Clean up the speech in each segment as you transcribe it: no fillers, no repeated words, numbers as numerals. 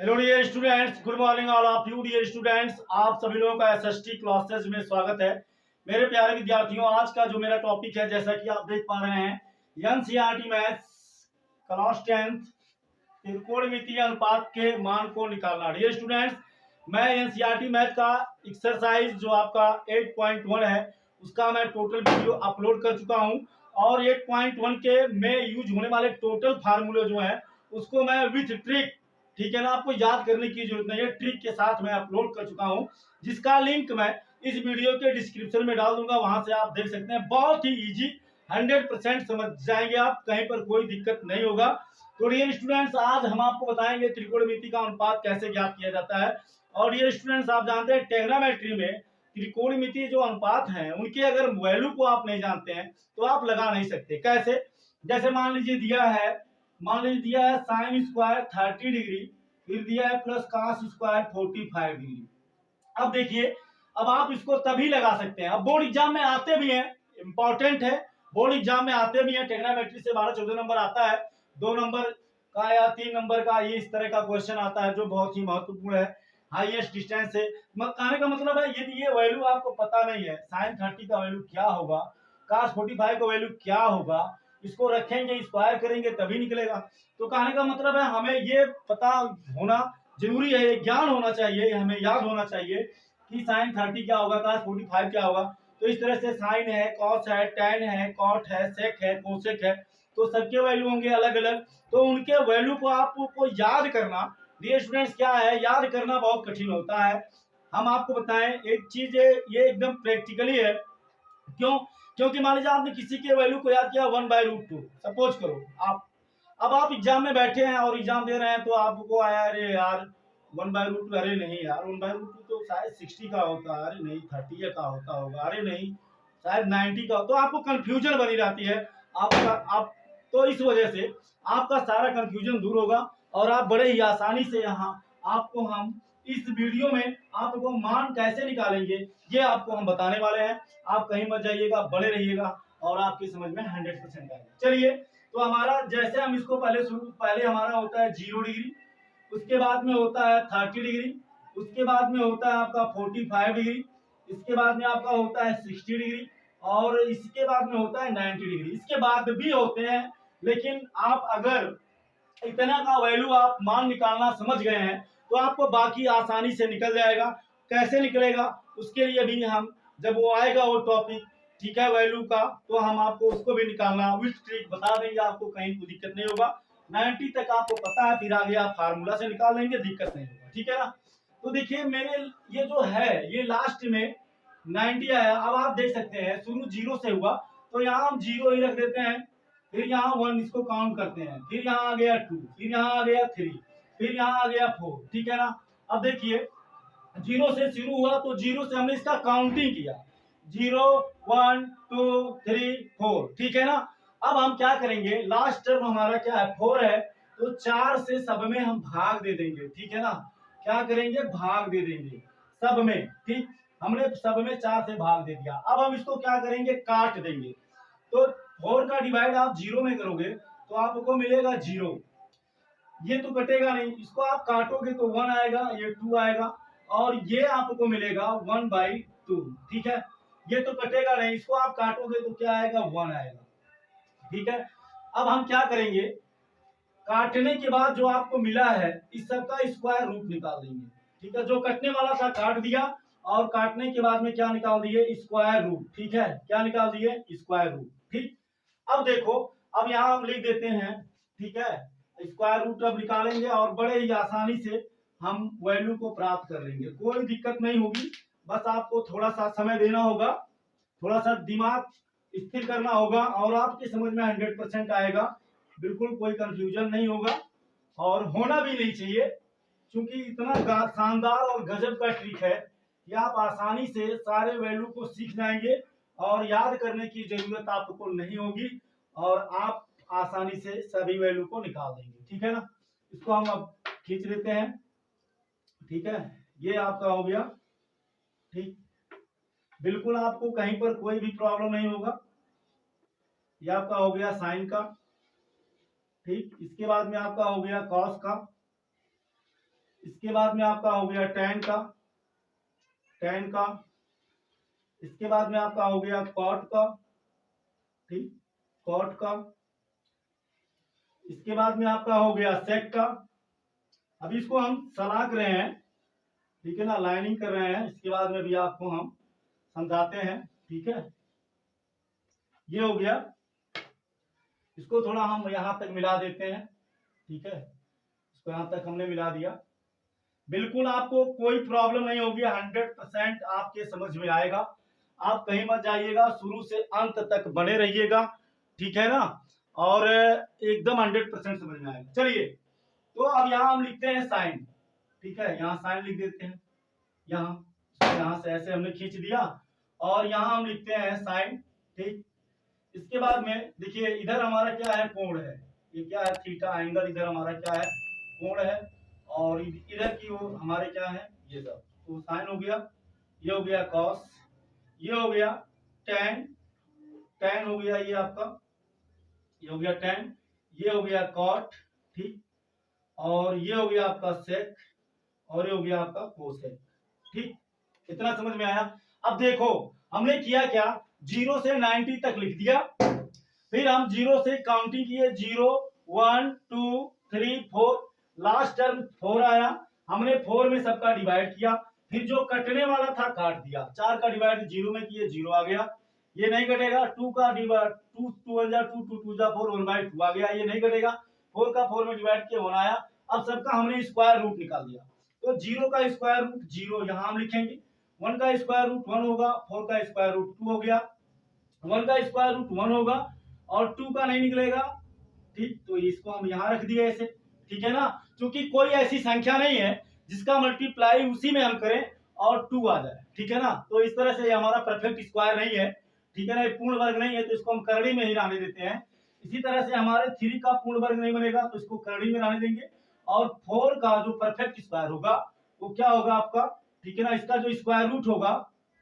Hello dear students, good morning all of you dear students. आप सभी लोगों का एसएसटी क्लासेस में स्वागत है। मेरे प्यारे विद्यार्थियों, आज का जो मेरा टॉपिक है, जैसा कि आप देख पा रहे हैं, एनसीईआरटी मैथ्स क्लास 10th त्रिकोणमितीय अनुपात के मान को निकालना। डियर स्टूडेंट्स, मैं एनसीईआरटी मैथ का एक्सरसाइज जो आपका 8.1 है, उसका मैं टोटल वीडियो अपलोड कर चुका हूं और 8.1 के में यूज होने वाले टोटल फार्मूले जो है उसको मैं विथ ट्रिक, ठीक है ना, आपको याद करने की जरूरत नहीं है, ट्रिक के साथ मैं अपलोड कर चुका हूं, जिसका लिंक मैं इस वीडियो के डिस्क्रिप्शन में डाल दूंगा। वहां से आप देख सकते हैं। बहुत ही इजी, 100% समझ जाएंगे आप, कहीं पर कोई दिक्कत नहीं होगा। तो डियर स्टूडेंट्स, आज हम आपको बताएंगे त्रिकोणमिति का अनुपात कैसे ज्ञात किया जाता है। और डियर स्टूडेंट्स, आप जानते हैं ट्रिग्नोमेट्री में त्रिकोणमिति जो अनुपात हैं उनके अगर वैल्यू को आप नहीं जानते हैं तो आप लगा नहीं सकते। कैसे? जैसे मान लीजिए दिया है साइन स्क्वायर 30 डिग्री, फिर दिया है प्लस कॉस स्क्वायर 45 डिग्री। अब देखिए, अब आप इसको तभी लगा सकते हैं, अब बोर्ड एग्जाम में आते भी हैं, इंपॉर्टेंट है, बोर्ड एग्जाम में आते भी हैं। ट्रिग्नोमेट्री से 12-14 नंबर आता है, 2 नंबर का या 3 नंबर का, ये इस तरह का क्वेश्चन आता है जो बहुत ही महत्वपूर्ण है। हाईएस्ट डिस्टेंस से कहने का मतलब है, यदि ये वैल्यू आपको पता नहीं है, साइन 30 का वैल्यू क्या होगा, कॉस 45 का वैल्यू क्या होगा, इसको रखेंगे, स्क्वायर करेंगे तभी निकलेगा। तो कहने का मतलब है हमें ये पता होना जरूरी है, ज्ञान होना चाहिए, हमें याद होना चाहिए कि साइन 30 क्या होगा, कॉस 45 क्या होगा। तो इस तरह से साइन है, कॉस है, टेन है, कॉट है, सेक है, कोसेक है, तो सबके वैल्यू होंगे अलग अलग। तो उनके वैल्यू को आपको याद करना, डियर स्टूडेंट्स, क्या है, याद करना बहुत कठिन होता है। हम आपको बताएं एक चीज, ये एकदम प्रैक्टिकली है। क्यों? क्योंकि मान लीजिए आपने किसी के वैल्यू को याद किया 1/√2, सपोज करो आप, अब आप एग्जाम में बैठे हैं और एग्जाम दे रहे हैं, तो आपको आया अरे यार 1/√2, अरे नहीं यार 1/√2 तो शायद 60 का होता है, अरे नहीं 30 का होता होगा, अरे नहीं शायद 90 का, तो आपको कंफ्यूजन बनी रहती है आपका। आप तो इस वजह से आपका सारा कंफ्यूजन दूर होगा और आप बड़े ही आसानी से यहाँ आपको हम इस वीडियो में आपको मान कैसे निकालेंगे ये आपको हम बताने वाले हैं। आप कहीं मत जाइएगा, बड़े रहिएगा और आपकी समझ में 100% आएगा। चलिए, तो हमारा जैसे हम इसको पहले हमारा होता है 0 डिग्री, उसके बाद में होता है 30 डिग्री, उसके बाद में होता है आपका 45 डिग्री, इसके बाद में आपका होता है 60 डिग्री और इसके बाद में होता है 90 डिग्री। इसके बाद भी होते हैं, लेकिन आप अगर इतना का वैल्यू आप मान निकालना समझ गए हैं तो आपको बाकी आसानी से निकल जाएगा। कैसे निकलेगा उसके लिए भी हम, जब वो आएगा वो टॉपिक, ठीक है, वैल्यू का, तो हम आपको उसको भी निकालना विथ ट्रिक बता देंगे, आपको कहीं कोई दिक्कत नहीं होगा। 90 तक आपको पता है, फिर आगे आप फार्मूला से निकाल लेंगे, दिक्कत नहीं होगा, ठीक है ना। तो देखिए मेरे ये जो है ये लास्ट में 90 आया। अब आप देख सकते हैं शुरू 0 से हुआ, तो यहाँ हम 0 ही रख देते हैं, फिर यहाँ 1 इसको काउंट करते हैं, फिर यहाँ आ गया 2, फिर यहाँ आ गया 3, फिर यहाँ आ गया 4, ठीक है ना। अब देखिए 0 से शुरू हुआ तो 0 से हमने इसका काउंटिंग किया, 0 1 2 3 4, ठीक है ना। अब हम क्या करेंगे, लास्ट टर्म हमारा क्या है 4 है, तो 4 से सब में हम भाग दे देंगे, ठीक है ना। क्या करेंगे, भाग दे देंगे सब में, ठीक, हमने सब में 4 से भाग दे दिया। अब हम इसको क्या करेंगे, काट देंगे। तो 4 का डिवाइड आप 0 में करोगे तो आपको मिलेगा 0, ये तो कटेगा नहीं, इसको आप काटोगे तो 1 आएगा, ये 2 आएगा और ये आपको मिलेगा 1/2, ठीक है। ये तो कटेगा नहीं, इसको आप काटोगे तो क्या आएगा, 1 आएगा, ठीक है। अब हम क्या करेंगे, काटने के बाद जो आपको मिला है इस सब का स्क्वायर रूट निकाल देंगे, ठीक है। जो कटने वाला था काट दिया और काटने के बाद में क्या निकाल दिए, स्क्वायर रूट, ठीक है, क्या निकाल दिए, स्क्वायर रूट, ठीक। अब देखो, अब यहाँ हम लिख देते हैं, ठीक है, स्क्वायर रूट अब निकालेंगे और बड़े ही आसानी से हम वैल्यू को प्राप्त कर लेंगे, कोई दिक्कत नहीं होगी। बस आपको थोड़ा सा समय देना होगा, थोड़ा सा दिमाग स्थिर करना होगा और आपकी समझ में 100% आएगा, बिल्कुल कोई कंफ्यूजन नहीं होगा और होना भी नहीं चाहिए, क्योंकि इतना शानदार और गजब का ट्रिक है कि आप आसानी से सारे वैल्यू को सीख जाएंगे और याद करने की जरूरत आपको नहीं होगी और आप आसानी से सभी वैल्यू को निकाल देंगे, ठीक है ना। इसको हम अब खींच लेते हैं, ठीक है, ये आपका हो गया, ठीक, बिल्कुल आपको कहीं पर कोई भी प्रॉब्लम नहीं होगा। ये आपका हो गया साइन का, ठीक, इसके बाद में आपका हो गया कॉस का, इसके बाद में आपका हो गया tan का, इसके बाद में आपका हो गया cot का, ठीक, cot का, इसके बाद में आपका हो गया sec का। अभी इसको हम सलाक रहे हैं, ठीक है ना, लाइनिंग कर रहे हैं, इसके बाद में भी आपको हम समझाते हैं, ठीक है। ये हो गया, इसको थोड़ा हम यहां तक मिला देते हैं, ठीक है, इसको यहां तक हमने मिला दिया। बिल्कुल आपको कोई प्रॉब्लम नहीं होगी, 100% आपके समझ में आएगा। आप कहीं मत जाइएगा, शुरू से अंत तक बने रहिएगा, ठीक है ना, और एकदम 100% समझ में आएगा। चलिए, तो अब यहाँ हम लिखते हैं साइन, ठीक है, यहाँ साइन लिख देते हैं, यहाँ से ऐसे हमने खींच दिया और यहाँ हम लिखते हैं साइन, ठीक। इसके बाद में देखिए इधर हमारा क्या है, कोण है, ये क्या है, थीटा एंगल, इधर हमारा क्या है, कोण है, और इधर की ओर हमारे क्या है, ये सब, तो साइन हो गया, ये हो गया कॉस, ये हो गया टैन हो गया, ये आपका, ये हो गया टैन, ये हो गया कॉट, ठीक, और ये हो गया आपका सेक, और ये हो गया आपका कोसेक, ठीक। इतना समझ में आया। अब देखो हमने किया क्या, 0 से 90 तक लिख दिया, फिर हम 0 से काउंटिंग किए, 0 1 2 3 4, लास्ट टर्म 4 आया, हमने 4 में सबका डिवाइड किया, फिर जो कटने वाला था काट दिया, 4 का डिवाइड 0 में किए, 0 आ गया, ये नहीं कटेगा, 2 का डिवाइड 2 2 1 जा 2 2 2 जा 4, 1/2 आ गया, ये नहीं कटेगा, 4 का 4 में डिवाइड किया 1 आया। अब सबका हमने स्क्वायर रूट निकाल दिया, तो 0 का स्क्वायर रूट 0 यहां हम लिखेंगे, 1 का स्क्वायर रूट 1 होगा, 4 का स्क्वायर रूट 2 हो गया, 1 का स्क्वायर रूट 1 होगा और 2 का नहीं निकलेगा, ठीक, तो इसको हम यहाँ रख दिए ऐसे, ठीक है ना, क्योंकि कोई ऐसी संख्या नहीं है जिसका मल्टीप्लाई उसी में हम करें और 2 आ जाए, ठीक है ना, तो इस तरह से ये हमारा परफेक्ट स्क्वायर नहीं है, ठीक है ना, ये पूर्ण वर्ग नहीं है, तो इसको हम करड़ी में ही रहने देते हैं। इसी तरह से हमारे 3 का पूर्ण वर्ग नहीं बनेगा, तो इसको करड़ी में रहने देंगे, और 4 का जो परफेक्ट स्क्वायर होगा वो क्या होगा आपका, ठीक है ना, इसका जो स्क्वायर रूट होगा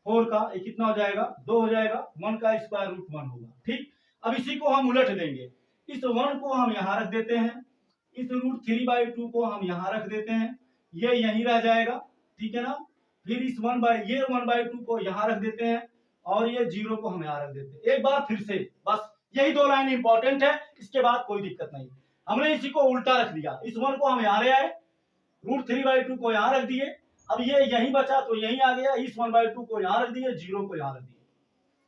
4 का, ये कितना हो जाएगा, 2 हो जाएगा, 1 का स्क्वायर रूट 1 होगा, ठीक। अब इसी को हम उलट देंगे, इस 1 को हम यहाँ रख देते हैं, इस रूट 3/2 को हम यहाँ रख देते हैं, ये यहीं रह जाएगा, ठीक है ना, फिर इस 1/2 को यहाँ रख देते हैं, और ये 0 को हम यहाँ रख देते हैं। एक बार फिर से, बस यही 2 लाइन इंपॉर्टेंट है, इसके बाद कोई दिक्कत नहीं। हमने इसी को उल्टा रख दिया, इस 1 को हम यहाँ ले आए, रूट 3/2 को यहाँ रख दिए, अब ये यही बचा तो यही आ गया, इस 1/2 को यहाँ रख दिए, 0 को यहाँ रख दिए।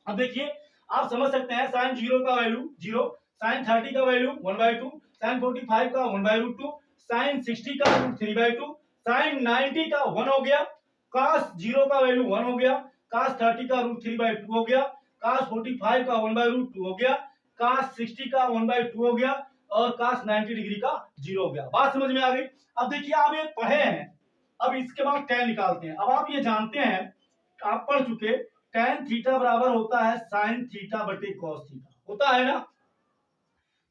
अब देखिए आप समझ सकते हैं, साइन 0 का वैल्यू 0, साइन 30 का वैल्यू 1/2, साइन 45 का 1/2, साइन 60 का रूट 3/2, साइन 90 का 1 हो गया, cos 0 का वैल्यू 1 हो गया, cos 30 का रूट 3/2 हो गया, cos 45 का 1/2 हो गया, cos 60 का 1/2 हो गया, और cos 90 डिग्री का 0 हो गया। बात समझ में आ गई। अब देखिए आप ये पढ़े हैं, अब इसके बाद tan निकालते हैं। अब आप ये जानते हैं, आप पढ़ चुके, tan थीटा बराबर होता है sin थीटा बटे cos थीटा, होता है ना,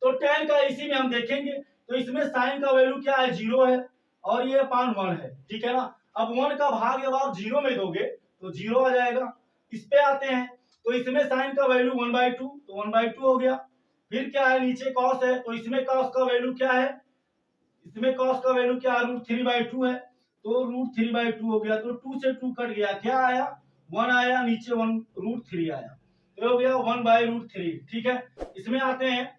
तो tan का इसी में हम देखेंगे, तो इसमें sin का वैल्यू क्या है, 0 है, और ये अपान 1 है, ठीक है ना। अब 1 का भाग जब आप 0 में दोगे तो 0 आ जाएगा। इस पे आते हैं, तो इसमें sin का वैल्यू 1/2, तो 1/2 हो गया। फिर क्या है, नीचे cos है, तो इसमें cos का वैल्यू क्या है, इसमें cos का वैल्यू क्या है, रूट 3/2 है, तो रूट 3/2 हो गया, तो 2 से 2 कट गया, क्या आया, 1 आया, नीचे 1 रूट 3 आया, तो हो गया 1/√3, ठीक है। इसमें आते हैं,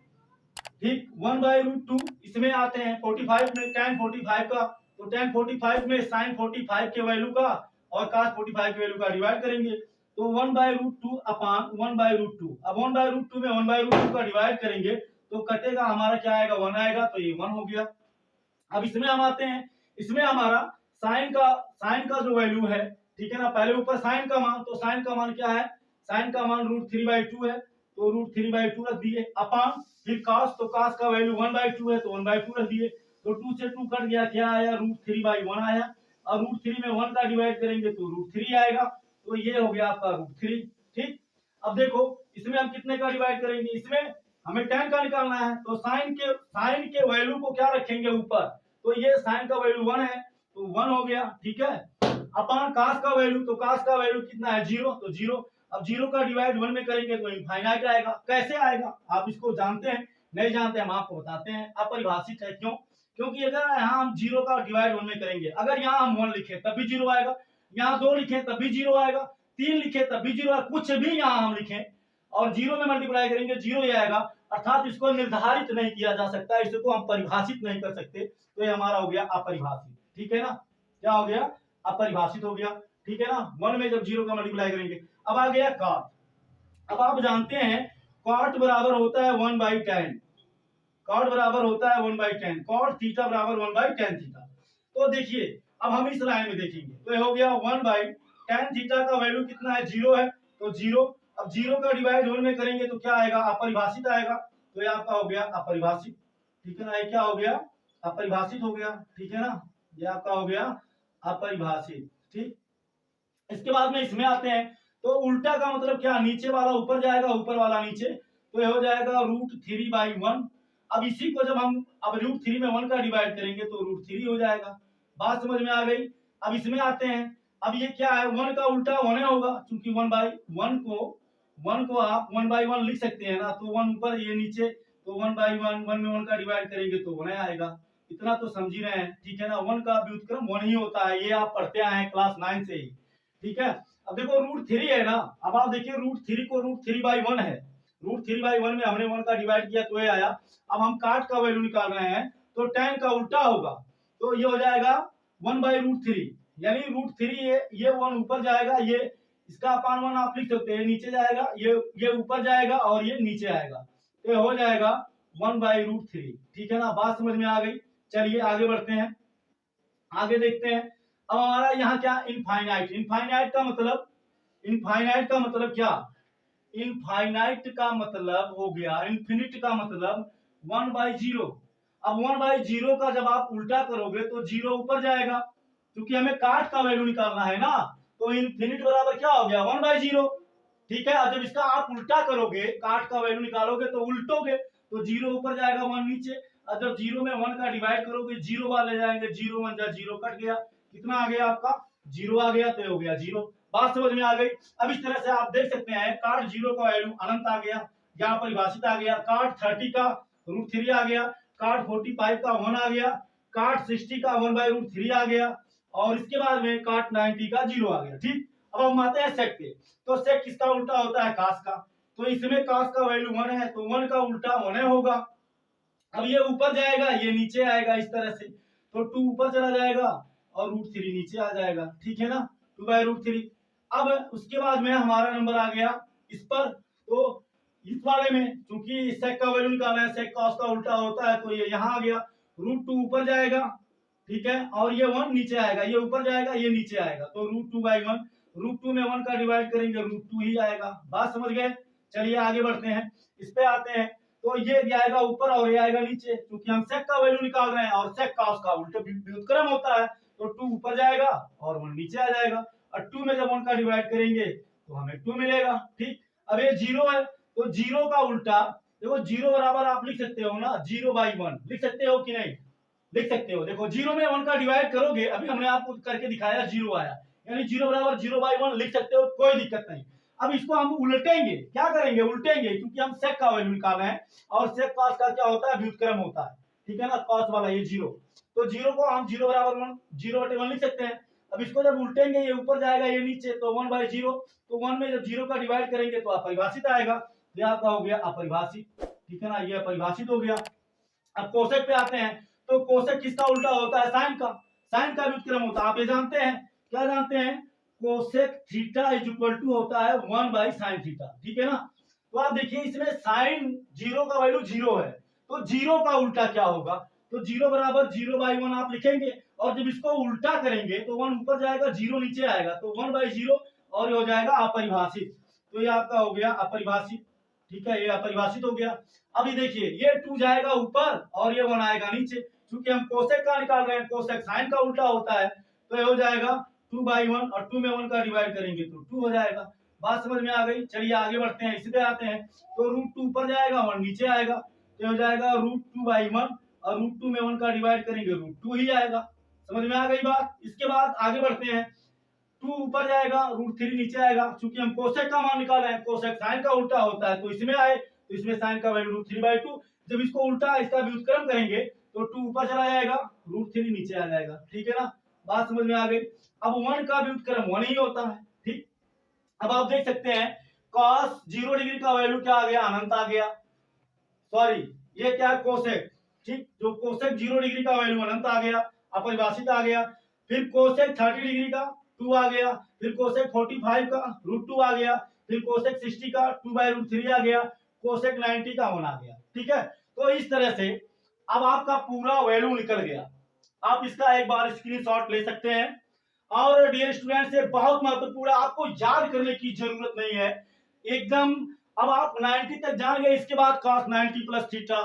ठीक, 1/√2, इसमें आते हैं 45 में, tan 45 का, तो tan 45 में sin 45 के वैल्यू का और cos 45 के वैल्यू का डिवाइड करेंगे, तो 1/√2 अपान 1/√2, अब 1/√2 में 1/√2 का डिवाइड करेंगे तो कटेगा, हमारा क्या आएगा, 1 आएगा, तो ये 1 हो गया। अब इसमें हम आते हैं, इसमें हमारा साइन का जो वैल्यू है, ठीक है ना, पहले ऊपर साइन का मान, तो साइन का मान क्या है, साइन का मान रूट 3/2 है, तो रूट 3/2 रख दिए, अपान फिर cos, तो cos का वैल्यू 1/2 है, तो 1/2 रख दिए, तो 2 से 2 कट गया, क्या आया, रूट 3/1 आया, और रूट 3 में 1 का डिवाइड करेंगे तो रूट 3 आएगा, तो ये हो गया आपका रूट 3, ठीक। अब देखो इसमें हम कितने का डिवाइड करेंगे, इसमें हमें tan का निकालना है, तो साइन के वैल्यू को क्या रखेंगे ऊपर, तो ये साइन का वैल्यू 1 है, तो 1 हो गया, ठीक है, अपान cos का वैल्यू, तो cos का वैल्यू कितना है, 0, तो 0, अब 0 का डिवाइड 1 में करेंगे तो इनफाइनाइट आएगा। कैसे आएगा आप इसको जानते हैं, नहीं जानते हम आपको बताते हैं, अपरिभाषित है, क्यों, क्योंकि अगर यहाँ हम 0 का डिवाइड 1 में करेंगे, अगर यहाँ हम 1 लिखे तब भी 0 आएगा, यहाँ 2 लिखे तब भी 0 आएगा, 3 लिखे तब भी 0 आएगा, कुछ भी यहाँ हम लिखें और 0 में मल्टीप्लाई करेंगे 0 ही आएगा। अर्थात इसको निर्धारित नहीं किया जा सकता, इसको हम परिभाषित नहीं कर सकते, तो ये हमारा हो गया अपरिभाषित। ठीक है ना, क्या हो गया, अपरिभाषित हो गया। ठीक है ना, 1 में जब 0 का मल्टीप्लाई करेंगे। अब आ गया कॉट। अब आप जानते हैं कॉट बराबर होता है 1/10, कॉट बराबर होता है 1/10, कॉट थीटा बराबर 1/10 थीटा। तो देखिए अब हम इस लाइन में देखेंगे, तो ये हो गया 1/10 थीटा का वैल्यू कितना है, 0 है, तो 0। अब 0 का डिवाइड 1 में करेंगे तो क्या आएगा, अपरिभाषित आएगा, तो ये आपका हो गया अपरिभाषित। ठीक है ना, ये क्या हो गया, अपरिभाषित हो गया। ठीक है ना, ये आपका हो गया अपरिभाषित। ठीक, इसके बाद में इसमें आते हैं, तो उल्टा का मतलब क्या, नीचे वाला ऊपर जाएगा, ऊपर वाला नीचे, तो ये हो जाएगा √3/1। अब इसी को जब हम अब √3 में 1 का डिवाइड करेंगे तो √3 हो जाएगा। बात समझ में आ गई। अब इसमें आते हैं, अब ये क्या है, 1 का उल्टा 1 होगा, क्योंकि 1/1 को आप 1/1 लिख सकते हैं ना, तो 1 ऊपर ये नीचे, तो 1/1, 1 में 1 का डिवाइड करेंगे तो 1 आएगा। इतना तो समझ ही रहे हैं। ठीक है ना, 1 का व्युत्क्रम 1 ही होता है, ये आप पढ़ते आए हैं क्लास 9 से ही। ठीक है, अब देखो √3 है ना, अब आप देखिए √3 को √3/1 है, √3/1 में हमने 1 का डिवाइड किया तो ये आया। अब हम काट का वैल्यू निकाल रहे हैं, तो tan का उल्टा होगा, तो ये हो जाएगा 1/√3, यानी √3 ये 1 ऊपर जाएगा, ये इसका अपान 1 आप लिख सकते हैं, नीचे जाएगा, ये ऊपर जाएगा और ये नीचे आएगा, तो ये हो जाएगा 1/√3। ठीक है ना, बात समझ में आ गई। चलिए आगे बढ़ते हैं, आगे देखते हैं। अब हमारा यहाँ क्या, इनफाइनाइट। इनफाइनाइट का मतलब, इनफाइनाइट का मतलब क्या, इनफाइनाइट का मतलब हो गया, इन्फिनिट का मतलब 1/0। अब 1/0 का जब आप उल्टा करोगे तो 0 ऊपर जाएगा, क्योंकि हमें काट का वैल्यू निकालना है ना, तो इन्फिनिट बराबर क्या हो गया, 1/0। ठीक है, और जब इसका आप उल्टा करोगे, काट का वैल्यू निकालोगे तो उल्टोगे, तो 0 ऊपर जाएगा 1 नीचे, और जब 0 में 1 का डिवाइड करोगे 0 वाले जाएंगे, 0 1 जा 0 कट गया, कितना आ गया आपका, 0 आ गया, तो हो गया 0। बात समझ में आ गई। अब इस तरह से आप देख सकते हैं, काट 0 का वैल्यू अनंत आ गया, यहाँ परिभाषित आ गया, काट 30 का √3 आ गया, काट 45 का 1 आ गया, काट 60 का 1/√3 आ गया, और इसके बाद में काट 90 का 0 आ गया। ठीक, अब हम आते हैं सेक पे, तो सेक किसका उल्टा होता है, कास का, तो इसमें कास का वैल्यू 1 है, तो 1 का उल्टा 1 होगा। अब ये ऊपर जाएगा, ये नीचे आएगा, इस तरह से, तो 2 ऊपर चला जाएगा और √3 नीचे आ जाएगा। ठीक है ना, 2/√3। अब उसके बाद में हमारा नंबर आ गया इस पर, तो इस वाले में क्योंकि सेक का वैल्यू निकालना है, सेक का उसका उल्टा होता है, तो ये यहाँ आ गया, √2 ऊपर जाएगा, ठीक है, और ये 1 नीचे आएगा, ये ऊपर जाएगा, ये नीचे आएगा, तो √2/1, √2 में 1 का डिवाइड करेंगे √2 ही आएगा। बात समझ गए। चलिए आगे बढ़ते हैं, इस पे आते हैं, तो ये आएगा ऊपर और ये आएगा नीचे, क्योंकि हम सेक का वैल्यू निकाल रहे हैं, और सेक का उसका उल्टा व्युत्क्रम होता है, तो 2 ऊपर जाएगा और 1 नीचे आ जाएगा, और 2 में जब 1 का डिवाइड करेंगे तो हमें 2 मिलेगा। ठीक, अब ये 0 है, तो 0 का उल्टा, देखो 0 बराबर आप लिख सकते हो ना, 0/1 लिख सकते हो कि नहीं, लिख सकते हो। देखो 0 में 1 का डिवाइड करोगे, अभी हमने आपको करके दिखाया 0 आया, यानी 0 बराबर 0/1 लिख सकते हो, कोई दिक्कत नहीं। अब इसको हम उल्टेंगे, क्या करेंगे, उल्टेंगे, क्योंकि हम सेक का वैल्यू निकाल रहे हैं, और सेक कॉस का क्या होता है, व्युत्क्रम होता है। ठीक है ना, कॉस वाला ये 0, तो 0 को हम 0 बराबर 1, 0/1 लिख सकते हैं। अब इसको जब उल्टेंगे, ये ऊपर जाएगा, ये नीचे, तो 1/0, तो 1 में जब 0 का डिवाइड करेंगे तो अपरिभाषित आएगा, तो यहाँ का हो गया अपरिभाषित। ठीक है ना, ये अपरिभाषित हो गया। अब कोसेक पे आते हैं, तो कोसेक किसका उल्टा होता है, साइन का, साइन का व्युत्क्रम होता है। आप ये जानते हैं, क्या जानते हैं, cosec theta is equal to होता है 1/sin थीटा। ठीक है ना, तो आप देखिए इसमें साइन 0 का वैल्यू 0 है, तो 0 का उल्टा क्या होगा, तो 0 बराबर 0/1 आप लिखेंगे, और जब इसको उल्टा करेंगे तो 1 ऊपर जाएगा, 0 नीचे आएगा, तो 1/0, और ये हो जाएगा अपरिभाषित, तो ये आपका हो गया अपरिभाषित। ठीक है, ये अपरिभाषित हो गया। अभी देखिए ये 2 जाएगा ऊपर और ये 1 आएगा नीचे, क्योंकि हम कोसेक का निकाल रहे हैं, कोसेक साइन का उल्टा होता है, तो ये हो जाएगा 2/1, और 2 में 1 का डिवाइड करेंगे तो 2 हो जाएगा। बात समझ में आ गई। चलिए आगे बढ़ते हैं, इसी पे आते हैं, तो √2 ऊपर जाएगा, 1 नीचे आएगा, तो हो जाएगा √2/1, और √2 में 1 का डिवाइड करेंगे √2 ही आएगा। समझ में आ गई बात। इसके बाद आगे बढ़ते हैं, 2 ऊपर जाएगा, √3 नीचे आएगा, क्योंकि हम कोसेक का मान निकाल रहे हैं, कोसेक साइन का उल्टा होता है, तो इसमें आए, तो इसमें साइन का वैल्यू √3/2, जब इसको उल्टा इसका व्युत्क्रम करेंगे तो 2 ऊपर चला जाएगा, √3 नीचे आ जाएगा। ठीक है ना, बात समझ में आ गई। अब 1 का व्युत्क्रम 1 ही होता है। ठीक, अब आप देख सकते हैं cos 0 डिग्री का वैल्यू क्या आ गया, अनंत आ गया। सॉरी, ये क्या है, कोसेक। ठीक, जो कोसेक 0 डिग्री का वैल्यू अनंत आ गया, अपरिभाषित आ गया। फिर कोसेक 30 डिग्री का 2 आ गया, फिर कोसेक 45 का √2 आ गया, फिर कोसेक 60 का 2/√3 आ गया, कोसेक 90 का 1 आ गया। ठीक है, तो इस तरह से अब आपका पूरा वैल्यू निकल गया। आप इसका एक बार स्क्रीनशॉट ले सकते हैं। और डियर स्टूडेंट, से बहुत महत्वपूर्ण, आपको याद करने की जरूरत नहीं है एकदम। अब आप 90 तक जान गए, इसके बाद cos 90 plus theta,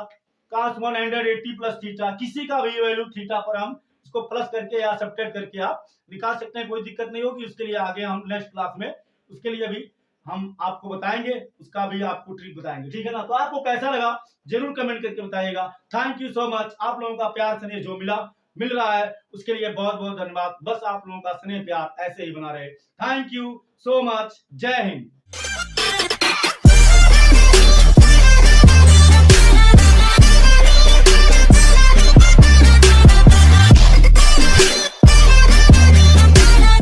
cos 180 plus theta, किसी का भी वैल्यू थीटा पर हम इसको प्लस करके या सब्ट्रैक्ट करके आप निकाल सकते हैं, कोई दिक्कत नहीं होगी। उसके लिए आगे हम नेक्स्ट क्लास में उसके लिए भी हम आपको बताएंगे, उसका भी आपको ट्रिक बताएंगे। ठीक है ना, तो आपको कैसा लगा जरूर कमेंट करके बताइएगा। Thank you so much. आप लोगों का प्यार स्नेह जो मिल रहा है उसके लिए बहुत बहुत धन्यवाद। बस आप लोगों का स्नेह प्यार ऐसे ही बना रहे। Thank you so much. जय हिंद।